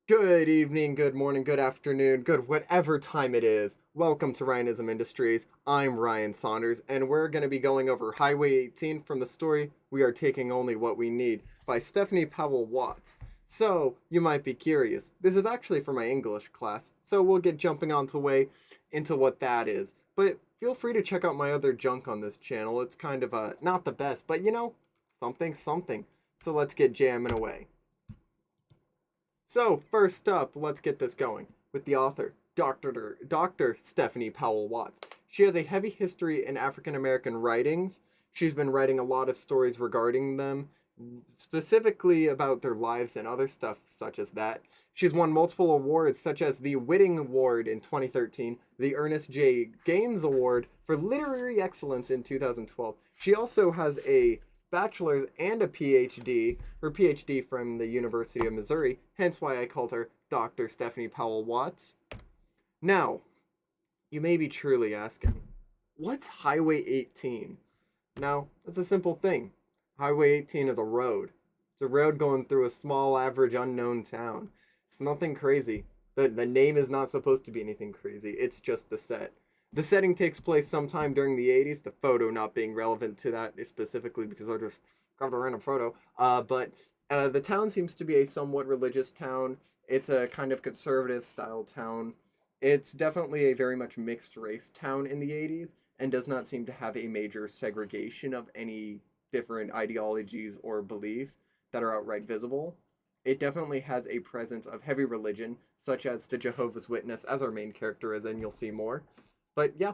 Good evening, good morning, good afternoon, good whatever time it is. Welcome to Ryanism Industries. I'm Ryan Saunders, and we're going to be going over Highway 18 from the story We Are Taking Only What We Need by Stephanie Powell Watts. So, you might be curious. This is actually for my English class, so we'll get jumping on to way into what that is. But feel free to check out my other junk on this channel. It's kind of not the best, but something something. So let's get jamming away. So, first up, let's get this going with the author, Dr. Stephanie Powell Watts. She has a heavy history in African American writings. She's been writing a lot of stories regarding them, specifically about their lives and other stuff such as that. She's won multiple awards, such as the Whitting Award in 2013, the Ernest J. Gaines Award for Literary Excellence in 2012. She also has a bachelor's and a PhD, her PhD from the University of Missouri, hence why I called her Dr. Stephanie Powell Watts. Now, you may be truly asking, what's Highway 18? Now, it's a simple thing. Highway 18 is a road. It's a road going through a small, average, unknown town. It's nothing crazy. The name is not supposed to be anything crazy. It's just the set. The setting takes place sometime during the 80s, the photo not being relevant to that specifically because I just grabbed a random photo. But the town seems to be a somewhat religious town. It's a kind of conservative style town. It's definitely a very much mixed race town in the 80s and does not seem to have a major segregation of any different ideologies or beliefs that are outright visible. It definitely has a presence of heavy religion, such as the Jehovah's Witness, as our main character is, and you'll see more. But yeah,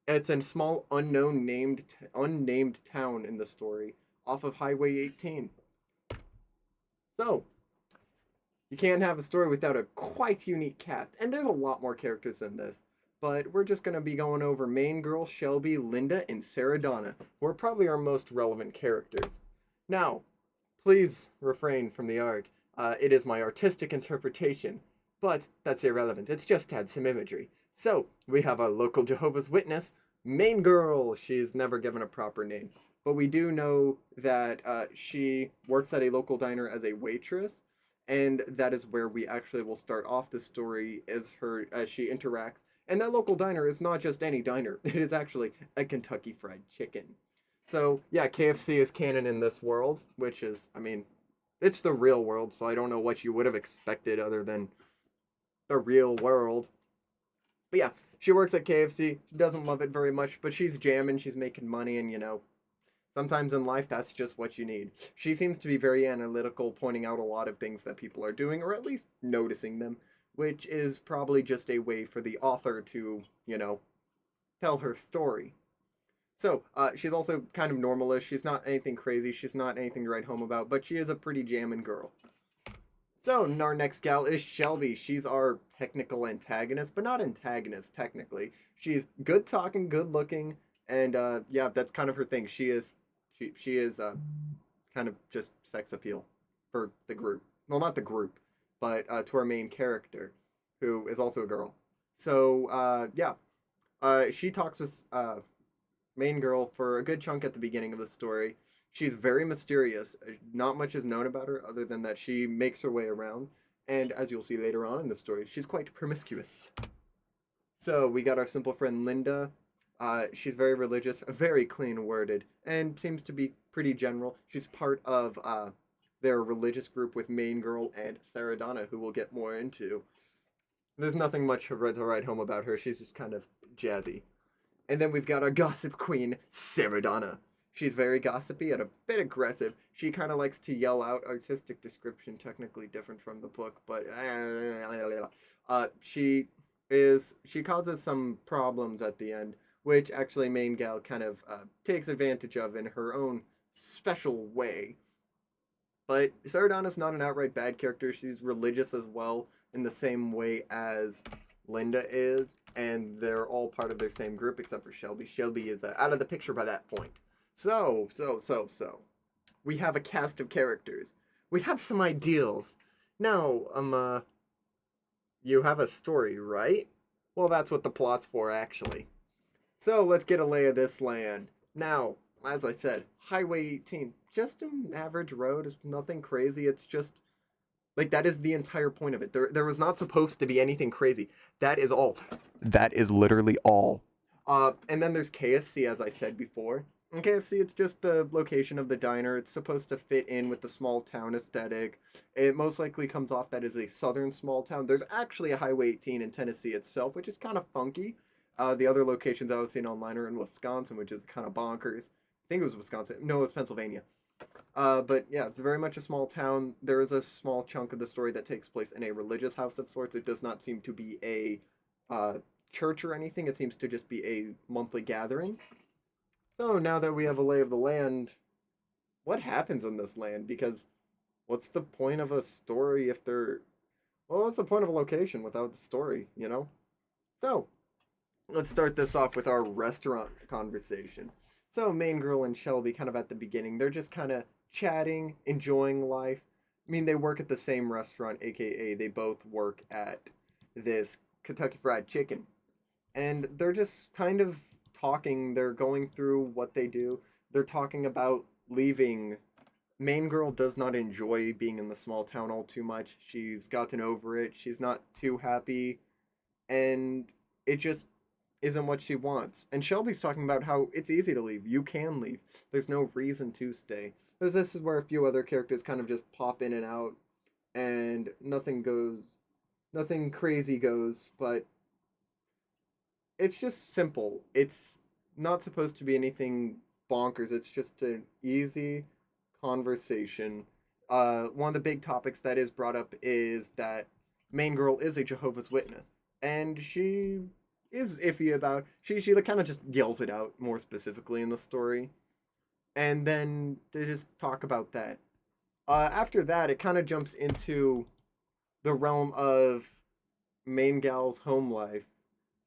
it's a small unnamed town in the story off of Highway 18. So, you can't have a story without a quite unique cast, and there's a lot more characters in this. But we're just going to be going over main girl Shelby, Linda, and Sarah Donna, who are probably our most relevant characters. Now, please refrain from the art. It is my artistic interpretation, but that's irrelevant. It's just had some imagery. So, we have a local Jehovah's Witness, main girl. She's never given a proper name, but we do know that she works at a local diner as a waitress, and that is where we actually will start off the story as she interacts. And that local diner is not just any diner; it is actually a Kentucky Fried Chicken. So yeah, KFC is canon in this world, which is, I mean, it's the real world, so I don't know what you would have expected other than the real world. But yeah, she works at KFC. She doesn't love it very much, but she's jamming, she's making money, and sometimes in life that's just what you need. She seems to be very analytical, pointing out a lot of things that people are doing, or at least noticing them, which is probably just a way for the author to, tell her story. So, she's also kind of normalish. She's not anything crazy. She's not anything to write home about, but she is a pretty jammin' girl. So, our next gal is Shelby. She's our technical antagonist, but not antagonist, technically. She's good talking, good looking, and yeah, that's kind of her thing. She is kind of just sex appeal for the group. Well, not the group, but to our main character, who is also a girl. So, yeah, she talks with main girl for a good chunk at the beginning of the story. She's very mysterious. Not much is known about her other than that she makes her way around. And as you'll see later on in the story, she's quite promiscuous. So we got our simple friend Linda. She's very religious, very clean worded, and seems to be pretty general. She's part of their religious group with main girl and Sarah Donna, who we'll get more into. There's nothing much to write home about her. She's just kind of jazzy. And then we've got our gossip queen, Sarah Donna. She's very gossipy and a bit aggressive. She kind of likes to yell out artistic description, technically different from the book, but she causes some problems at the end, which actually main gal kind of takes advantage of in her own special way. But Saradana's not an outright bad character. She's religious as well, in the same way as Linda is, and they're all part of their same group except for Shelby. Shelby is out of the picture by that point. So. We have a cast of characters. We have some ideals. Now, you have a story, right? Well, that's what the plot's for, actually. So let's get a lay of this land. Now, as I said, Highway 18, just an average road. It's nothing crazy. It's just Like that is the entire point of it. There was not supposed to be anything crazy. That is all. That is literally all. And then there's KFC, as I said before. In KFC, it's just the location of the diner. It's supposed to fit in with the small town aesthetic. It most likely comes off that is a southern small town. There's actually a Highway 18 in Tennessee itself, which is kind of funky. The other locations I was seeing online are in Wisconsin, which is kind of bonkers. I think it was Wisconsin. No, it's Pennsylvania. But yeah, it's very much a small town. There is a small chunk of the story that takes place in a religious house of sorts. It does not seem to be a uh, church or anything. It seems to just be a monthly gathering. So now that we have a lay of the land, what happens in this land? Because what's the point of a story if there? Well, what's the point of a location without the story? You know. So let's start this off with our restaurant conversation. So main girl and Shelby kind of at the beginning, they're just kind of chatting, enjoying life. I mean, they work at the same restaurant, aka they both work at this Kentucky Fried Chicken. And they're just kind of talking, they're going through what they do. They're talking about leaving. Main girl does not enjoy being in the small town all too much. She's gotten over it. She's not too happy and it just isn't what she wants. And Shelby's talking about how it's easy to leave. You can leave. There's no reason to stay. Because this is where a few other characters kind of just pop in and out, and nothing crazy goes, but it's just simple. It's not supposed to be anything bonkers. It's just an easy conversation. One of the big topics that is brought up is that main girl is a Jehovah's Witness, and she is iffy about. She like, kind of just yells it out more specifically in the story, and then they just talk about that. After that, it kind of jumps into the realm of main gal's home life.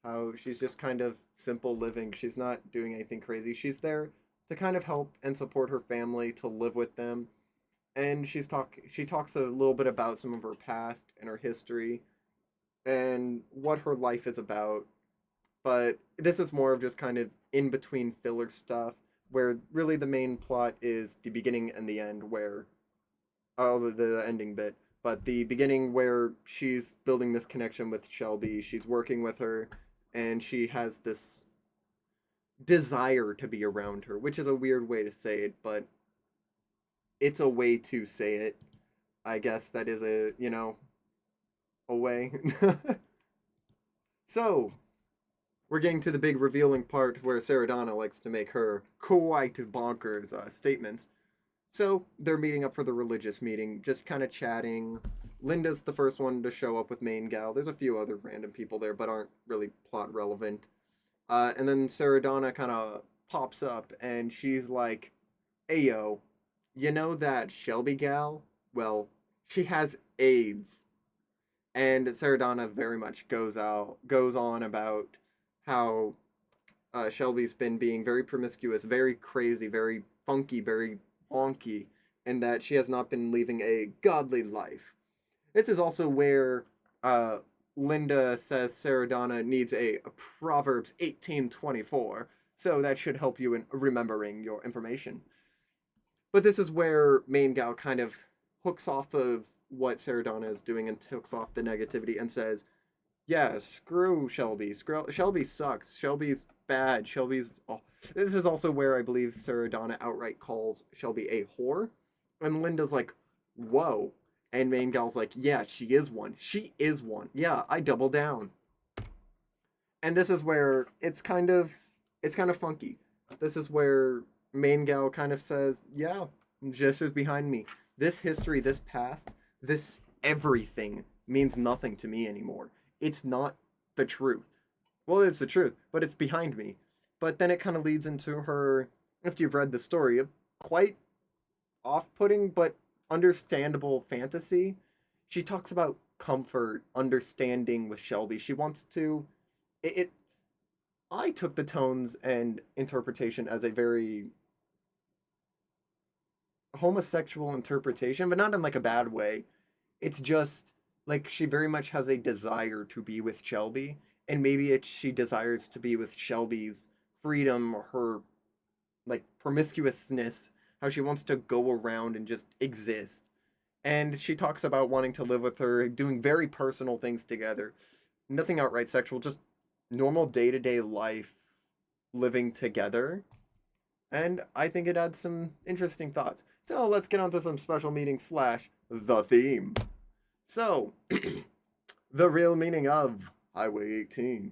How she's just kind of simple living. She's not doing anything crazy. She's there to kind of help and support her family, to live with them, and she talks a little bit about some of her past and her history and what her life is about. But this is more of just kind of in between filler stuff where really the main plot is the beginning and the end, where oh, the ending bit, but the beginning where she's building this connection with Shelby, she's working with her, and she has this desire to be around her, which is a weird way to say it, but it's a way to say it. I guess that is a, a way. So, we're getting to the big revealing part where Saradana likes to make her quite bonkers statements. So they're meeting up for the religious meeting, just kind of chatting. Linda's the first one to show up with main gal. There's a few other random people there, but aren't really plot relevant. And then Saradana kind of pops up, and she's like, "Ayo, you know that Shelby gal? Well, she has AIDS." And Saradana very much goes on about how Shelby's been being very promiscuous, very crazy, very funky, very wonky, and that she has not been living a godly life. This is also where Linda says Saradana needs a Proverbs 18:24, so that should help you in remembering your information. But this is where main gal kind of hooks off of what Saradana is doing and hooks off the negativity and says, yeah, screw Shelby. Shelby sucks. Shelby's bad. Shelby's. Oh. This is also where I believe Saradana outright calls Shelby a whore. And Linda's like, whoa. And main gal's like, yeah, she is one. She is one. Yeah, I double down. And this is where it's kind of funky. This is where main gal kind of says, yeah, this is behind me. This history, this past, this everything means nothing to me anymore. It's not the truth. Well, it's the truth, but it's behind me. But then it kind of leads into her, if you've read the story, a quite off putting but understandable fantasy. She talks about comfort, understanding with Shelby. She wants to. It I took the tones and interpretation as a very homosexual interpretation, but not in like a bad way. It's just like she very much has a desire to be with Shelby, and maybe she desires to be with Shelby's freedom, her like promiscuousness, how she wants to go around and just exist. And she talks about wanting to live with her, doing very personal things together. Nothing outright sexual, just normal day to day life living together. And I think it adds some interesting thoughts. So let's get on to some special meaning slash the theme. So, the real meaning of Highway 18.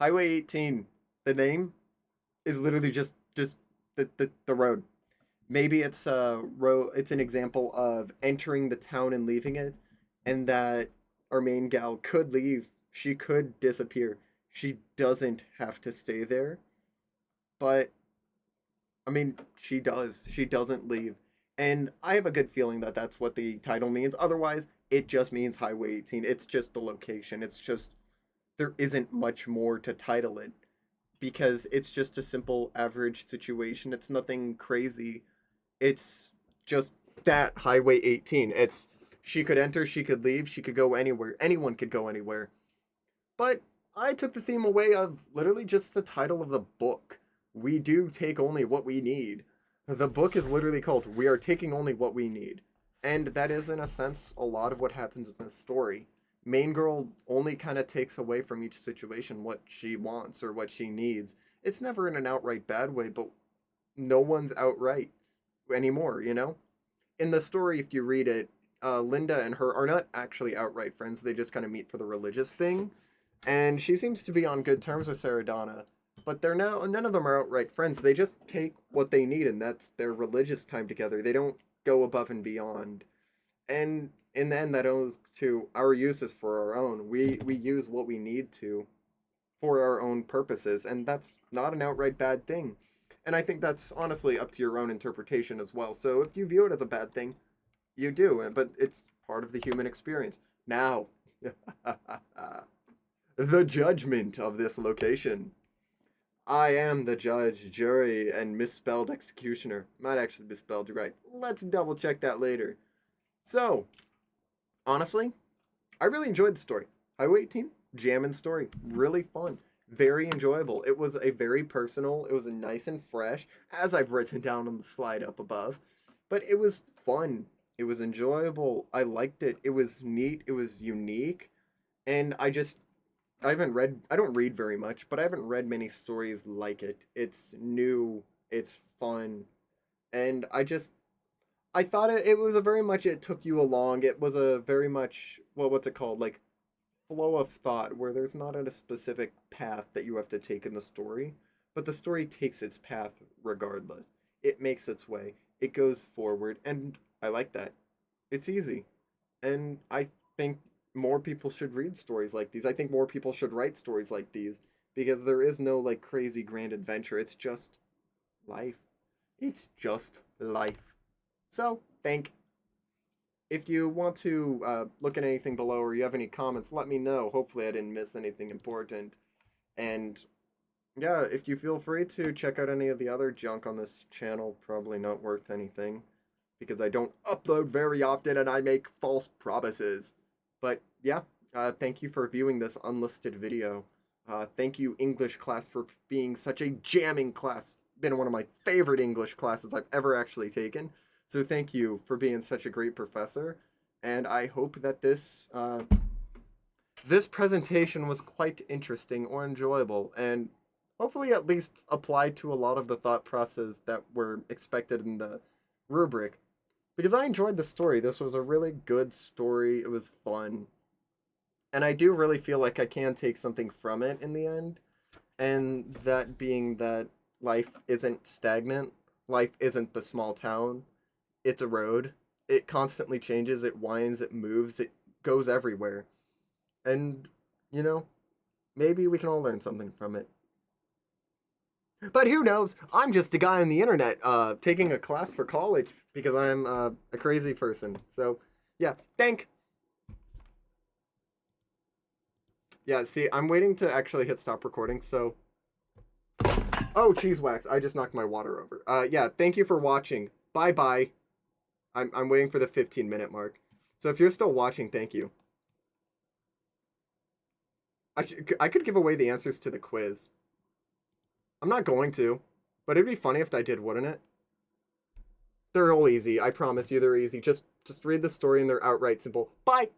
Highway 18, the name is literally just the road. Maybe it's a road. It's an example of entering the town and leaving it, and that our main gal could leave. She could disappear. She doesn't have to stay there, but I mean, she does. She doesn't leave. And I have a good feeling that that's what the title means. Otherwise, it just means Highway 18. It's just the location. It's just, there isn't much more to title it because it's just a simple average situation. It's nothing crazy. It's just that Highway 18. It's, she could enter, she could leave, she could go anywhere. Anyone could go anywhere. But I took the theme away of literally just the title of the book. We do take only what we need. The book is literally called We Are Taking Only What We Need. And that is, in a sense, a lot of what happens in this story. Main girl only kind of takes away from each situation what she wants or what she needs. It's never in an outright bad way, but no one's outright anymore, you know? In the story, if you read it, Linda and her are not actually outright friends. They just kind of meet for the religious thing. And she seems to be on good terms with Saradana, but they're now none of them are outright friends. They just take what they need, and that's their religious time together. They don't go above and beyond. And in the end, that owes to our uses for our own. We use what we need to for our own purposes, and that's not an outright bad thing. And I think that's honestly up to your own interpretation as well. So if you view it as a bad thing, you do, but it's part of the human experience. Now, the judgment of this location. I am the judge, jury, and misspelled executioner. Might actually be spelled right. Let's double check that later. So, honestly, I really enjoyed the story. Highway 18, jammin' story. Really fun. Very enjoyable. It was a very personal, it was a nice and fresh, as I've written down on the slide up above. But it was fun. It was enjoyable. I liked it. It was neat. It was unique. And I haven't read, I don't read very much, but I haven't read many stories like it. It's new, it's fun, and I thought it was a very much, it took you along. It was a very much, well, what's it called? Like, flow of thought, where there's not a specific path that you have to take in the story, but the story takes its path regardless. It makes its way, it goes forward, and I like that. It's easy. And I think more people should read stories like these. I think more people should write stories like these because there is no like crazy grand adventure. It's just life. It's just life. So, think. If you want to look at anything below or you have any comments, let me know. Hopefully, I didn't miss anything important. And yeah, if you feel free to check out any of the other junk on this channel, probably not worth anything because I don't upload very often and I make false promises. But yeah, thank you for viewing this unlisted video. Thank you, English class, for being such a jamming class. Been one of my favorite English classes I've ever actually taken. So thank you for being such a great professor. And I hope that this presentation was quite interesting or enjoyable, and hopefully at least applied to a lot of the thought process that were expected in the rubric. Because I enjoyed the story. This was a really good story. It was fun. And I do really feel like I can take something from it in the end. And that being that life isn't stagnant. Life isn't the small town. It's a road. It constantly changes, it winds, it moves, it goes everywhere. And, you know, maybe we can all learn something from it. But who knows? I'm just a guy on the internet taking a class for college because I'm a crazy person. So, yeah, Yeah, see, I'm waiting to actually hit stop recording, so... Oh, cheese wax. I just knocked my water over. Yeah, thank you for watching. Bye-bye. I'm waiting for the 15-minute mark. So if you're still watching, thank you. I could give away the answers to the quiz. I'm not going to, but it'd be funny if I did, wouldn't it? They're all easy. I promise you they're easy. Just read the story and they're outright simple. Bye!